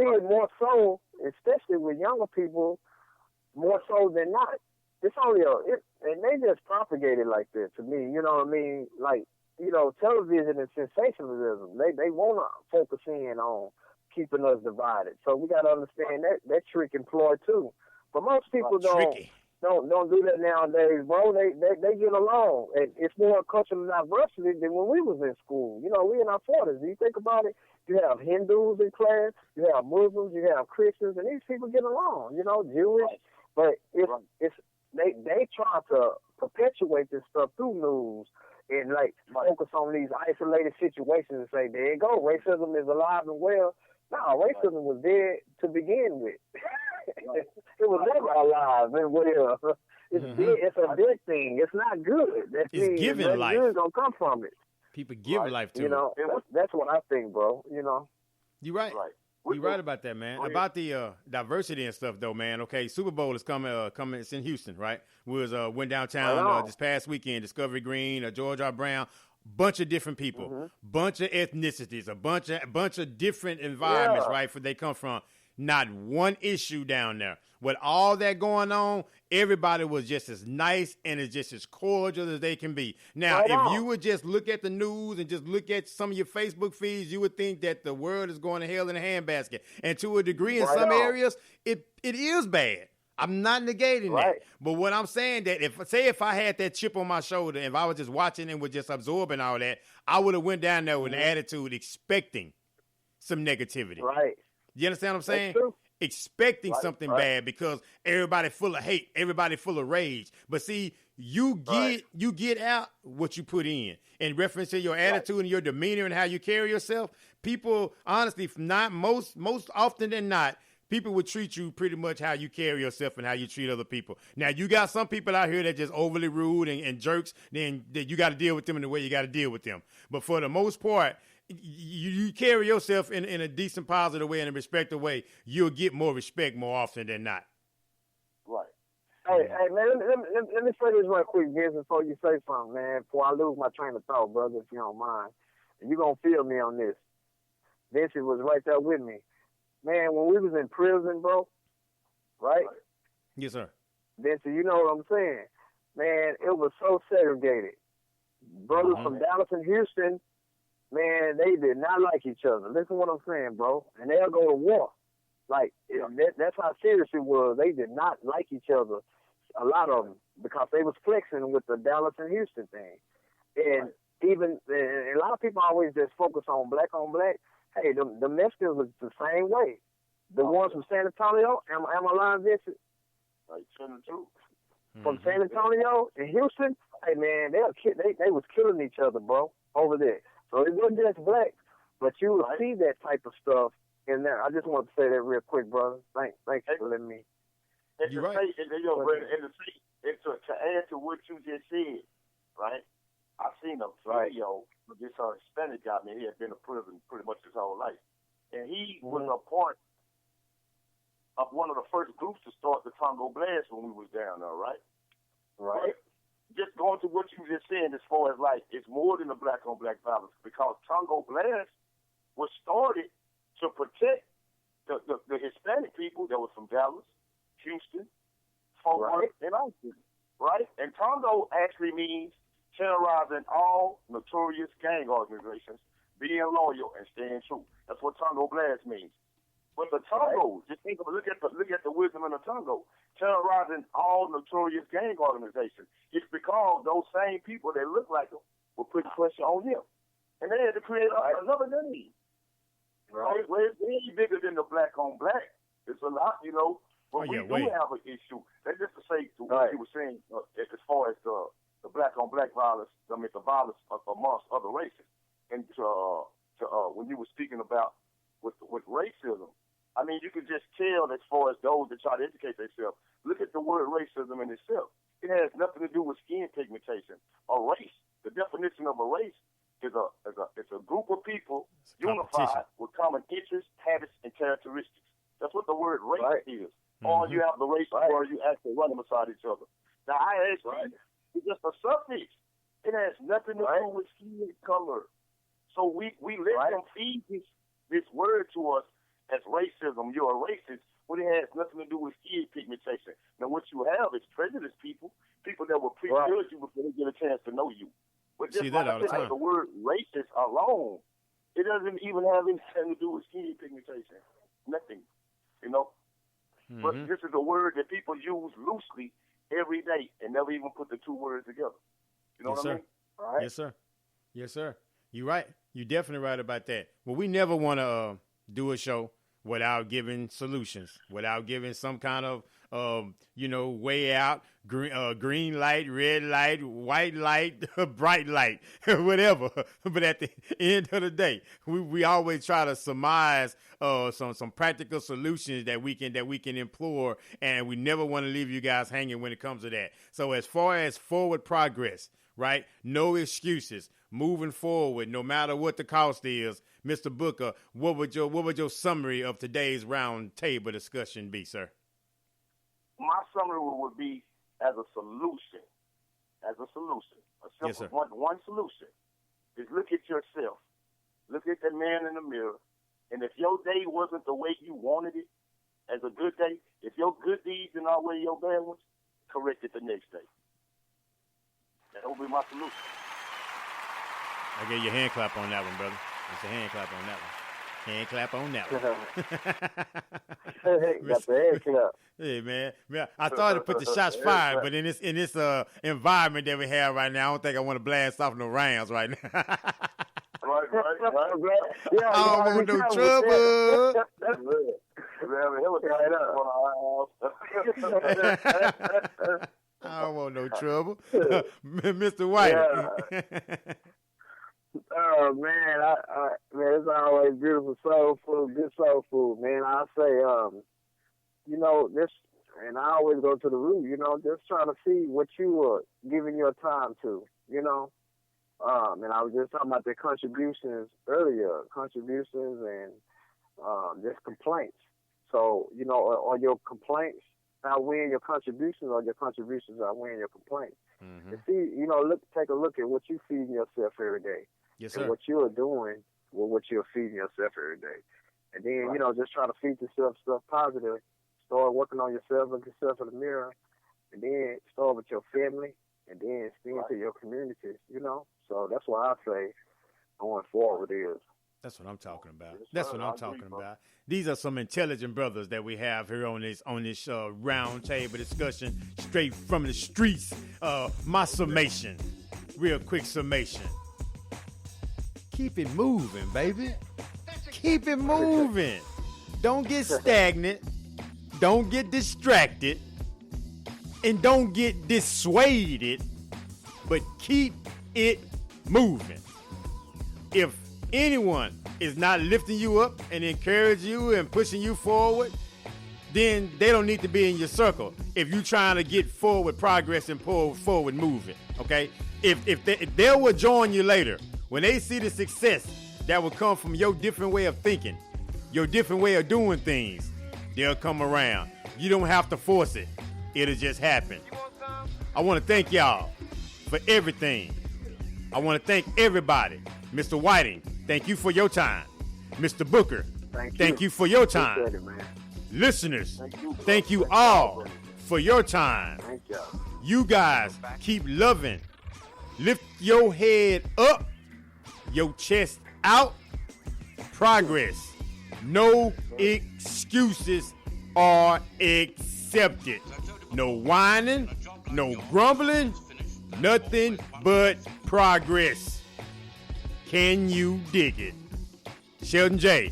see it more so, especially with younger people, more so than not. It's only and they just propagate it like that to me. You know what I mean? Like, television and sensationalism. They want to focus in on keeping us divided. So we got to understand that trick employed too. But most people don't do that nowadays, bro. They get along, and it's more cultural diversity than when we was in school. We in our 40s. Do you think about it? You have Hindus in class, you have Muslims, you have Christians, and these people get along. Jewish, but it's they try to perpetuate this stuff through news and focus on these isolated situations and say, there you go, racism is alive and well. No, racism was dead to begin with. It was never alive and well. It's dead. It's a dead thing. It's not good. It's giving life. Good gonna come from it. People give life to it. That's what I think, bro. You're right. You're right about that, man. About the diversity and stuff, though, man. Okay, Super Bowl is coming. It's in Houston, right? We went downtown this past weekend. Discovery Green, George R. Brown, bunch of different people, bunch of ethnicities, a bunch of different environments, right? Where they come from. Not one issue down there. With all that going on, everybody was just as nice and as just as cordial as they can be. Now, if you would just look at the news and just look at some of your Facebook feeds, you would think that the world is going to hell in a handbasket. And to a degree, in some areas, it is bad. I'm not negating that. But what I'm saying that if I had that chip on my shoulder, if I was just watching and was just absorbing all that, I would have went down there with an attitude expecting some negativity. Right. You understand what I'm saying? Expecting something bad because everybody full of hate, everybody full of rage. But see, you get out what you put in reference to your attitude and your demeanor and how you carry yourself. People, honestly, most often than not, people would treat you pretty much how you carry yourself and how you treat other people. Now, you got some people out here that just overly rude and jerks, then you got to deal with them in the way you got to deal with them. But for the most part, you carry yourself in a decent, positive way, in a respectful way, you'll get more respect more often than not. Right. Hey, man, let me say this real quick, Vincent, before you say something, man, before I lose my train of thought, brother, if you don't mind. And you're going to feel me on this. Vincent was right there with me. Man, when we was in prison, bro, right? Yes, sir. Vincent, you know what I'm saying? Man, it was so segregated. Brothers from Dallas and Houston, man, they did not like each other. Listen to what I'm saying, bro. And they'll go to war. That's how serious it was. They did not like each other, a lot of them, because they was flexing with the Dallas and Houston thing. And even a lot of people always just focus on black. Hey, the Mexicans was the same way. The ones from San Antonio, am I lying, Vincent? Like too. From San Antonio and Houston, hey man, they was killing each other, bro, over there. So it wasn't just black, but you would see that type of stuff in there. I just want to say that real quick, brother. Thanks for letting me. You're right. To add to what you just said, right? I've seen a video of this Hispanic guy, man. He had been in prison pretty much his whole life. And he was a part of one of the first groups to start the Congo Blast when we was down there, right? Right. Just going to what you just saying as far as it's more than a black-on-black violence, because Congo Blast was started to protect the Hispanic people that was from Dallas, Houston, Fort Worth, and Austin, right? And Congo actually means terrorizing all notorious gang organizations, being loyal and staying true. That's what Congo Blast means. But the Congo, just look at the wisdom in the Congo, terrorizing all notorious gang organizations. It's because those same people that look like them were putting pressure on him, and they had to create another name. Right? Where it's way bigger than the black on black. It's a lot, But we do have an issue. That's just to say to what you were saying as far as the black on black violence. I mean, the violence amongst other races. And when you were speaking about with racism, I mean, you can just tell as far as those that try to educate themselves. Look at the word racism in itself. It has nothing to do with skin pigmentation or race. The definition of a race is a group of people unified with common interests, habits, and characteristics. That's what the word race is. Or you have the race where you actually running beside each other. Now, I ask you, it's just a suffix. It has nothing to do with skin color. So we let them feed this word to us, as racism, you're a racist, when it has nothing to do with skin pigmentation. Now, what you have is prejudiced people that will prejudge you before they get a chance to know you. But just see that all the time. The word racist alone, it doesn't even have anything to do with skin pigmentation. Nothing, Mm-hmm. But this is a word that people use loosely every day and never even put the two words together. You know what I mean? All right? Yes, sir. You're right. You're definitely right about that. Well, we never want to do a show without giving solutions, without giving some kind of, way out, green light, red light, white light, bright light, whatever. But at the end of the day, we always try to surmise some practical solutions that we can implore, and we never want to leave you guys hanging when it comes to that. So as far as forward progress, right? No excuses. Moving forward, no matter what the cost is, Mr. Booker, what would your summary of today's round table discussion be, sir? My summary would be as a solution. A simple yes, one solution is look at yourself. Look at that man in the mirror. And if your day wasn't the way you wanted it, as a good day, if your good deeds didn't outweigh your bad ones, correct it the next day. That would be my solution. I gave you a hand clap on that one, brother. It's a hand clap on that one. Hand clap on that one. Got the hand clap. Hey, man. I started to put the shots fired, but in this environment that we have right now, I don't think I want to blast off no rounds right now. Right. Yeah, I don't want no trouble. I don't want no trouble. Mr. White. Yeah. Oh man, man, it's always beautiful soul food, good soul food, man. I say, this, and I always go to the root, just trying to see what you are giving your time to, and I was just talking about the contributions earlier, and just complaints. So, are your complaints outweighing your contributions, or your contributions outweighing your complaints? Mm-hmm. And see, take a look at what you feed yourself every day. Yes, sir. And what you are doing with what you're feeding yourself every day. And then, just try to feed yourself stuff positive. Start working on yourself, look at yourself in the mirror. And then start with your family. And then extend to your communities, So that's why I say going forward is. That's what I'm talking about. That's what I'm talking about. These are some intelligent brothers that we have here on this round table discussion, straight from the streets. My summation, real quick summation. Keep it moving, baby. Keep it moving. Don't get stagnant. Don't get distracted. And don't get dissuaded. But keep it moving. If anyone is not lifting you up and encouraging you and pushing you forward, then they don't need to be in your circle if you're trying to get forward progress and pull forward movement, okay? If they will join you later, when they see the success that will come from your different way of thinking, your different way of doing things, they'll come around. You don't have to force it. It'll just happen. I want to thank y'all for everything. I want to thank everybody. Mr. Whiting, thank you for your time. Mr. Booker, thank you for your time. Appreciate it, man. Listeners, thank you all for your time. Thank y'all. You guys keep loving. Lift your head up, your chest out. Progress. No excuses are accepted. No whining, no grumbling, nothing but progress. Can you dig it? Shelton J,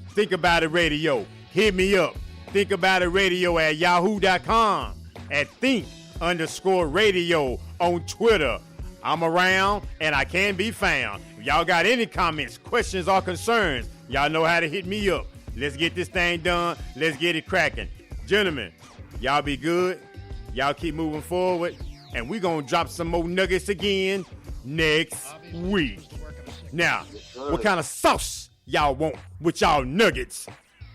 Think About It Radio. Hit me up. Think About It Radio at yahoo.com. At think_radio on Twitter. I'm around and I can be found. If y'all got any comments, questions, or concerns, y'all know how to hit me up. Let's get this thing done. Let's get it cracking. Gentlemen, y'all be good. Y'all keep moving forward. And we're going to drop some more nuggets again next week. Now, what kind of sauce y'all want with y'all nuggets?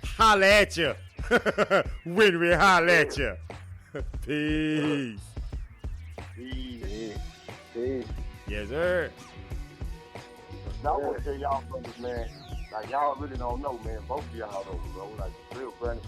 Holla at ya. When we holla at ya. Peace. Peace. Yes, sir. Now I want to tell y'all brothers, man, Like, y'all really don't know, man. Both of y'all know, bro. Like, real friends.